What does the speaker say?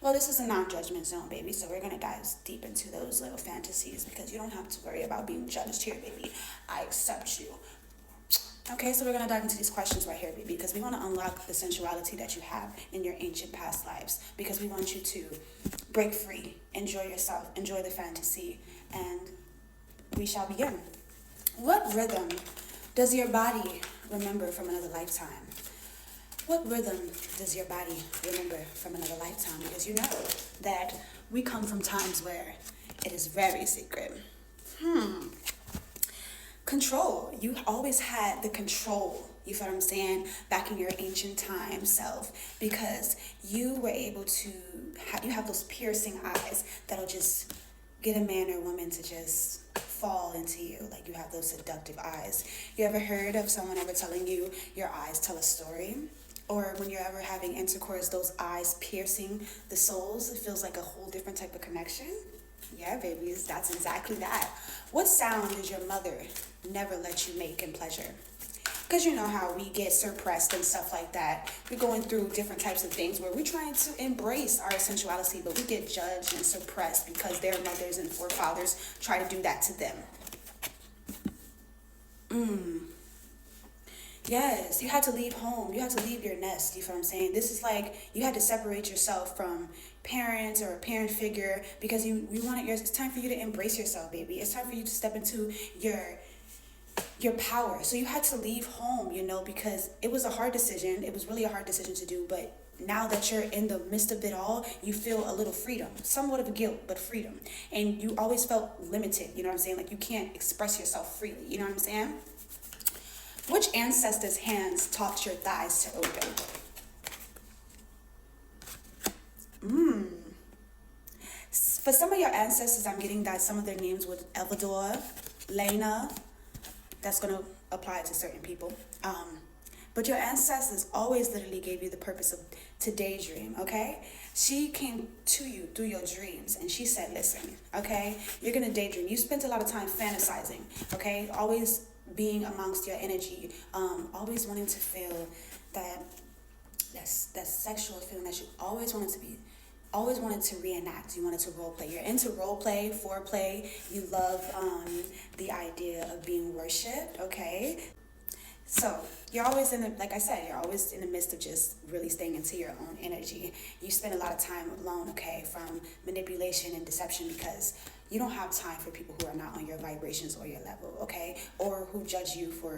Well, this is a non-judgment zone, baby, so we're gonna dive deep into those little fantasies because you don't have to worry about being judged here, baby. I accept you. Okay, so we're gonna dive into these questions right here, baby, because we want to unlock the sensuality that you have in your ancient past lives. Because we want you to break free, enjoy yourself, enjoy the fantasy, and we shall begin. What rhythm does your body remember from another lifetime? What rhythm does your body remember from another lifetime? Because you know that we come from times where it is very secret. Control. You always had the control, you feel what I'm saying, back in your ancient time self, because you were able to, you have those piercing eyes that'll just get a man or woman to just fall into you. Like you have those seductive eyes. You ever heard of someone ever telling you your eyes tell a story? Or when you're ever having intercourse, those eyes piercing the souls, it feels like a whole different type of connection. Yeah, babies, that's exactly that. What sound did your mother never let you make in pleasure? Because you know how we get suppressed and stuff like that. We're going through different types of things where we're trying to embrace our sensuality, but we get judged and suppressed because their mothers and forefathers try to do that to them. Yes, you had to leave home. You had to leave your nest. You feel what I'm saying? This is like you had to separate yourself from parents or a parent figure because you wanted yours. It's time for you to embrace yourself, baby. It's time for you to step into your power. So you had to leave home, because it was a hard decision. It was really a hard decision to do, but now that you're in the midst of it all, you feel a little freedom, somewhat of a guilt, but freedom. And you always felt limited, you know what I'm saying? Like you can't express yourself freely, you know what I'm saying? Which ancestor's hands taught your thighs to open? For some of your ancestors, I'm getting that some of their names with Elvador, Lena. That's going to apply to certain people. But your ancestors always literally gave you the purpose of to daydream, okay? She came to you through your dreams and she said, listen, okay, you're going to daydream. You spent a lot of time fantasizing, okay? Always being amongst your energy, always wanting to feel that sexual feeling that you always wanted to reenact. You wanted to role play. You're into role play, foreplay. You love the idea of being worshipped, okay? So you're always like I said, you're always in the midst of just really staying into your own energy. You spend a lot of time alone, okay, from manipulation and deception because you don't have time for people who are not on your vibrations or your level, okay? Or who judge you for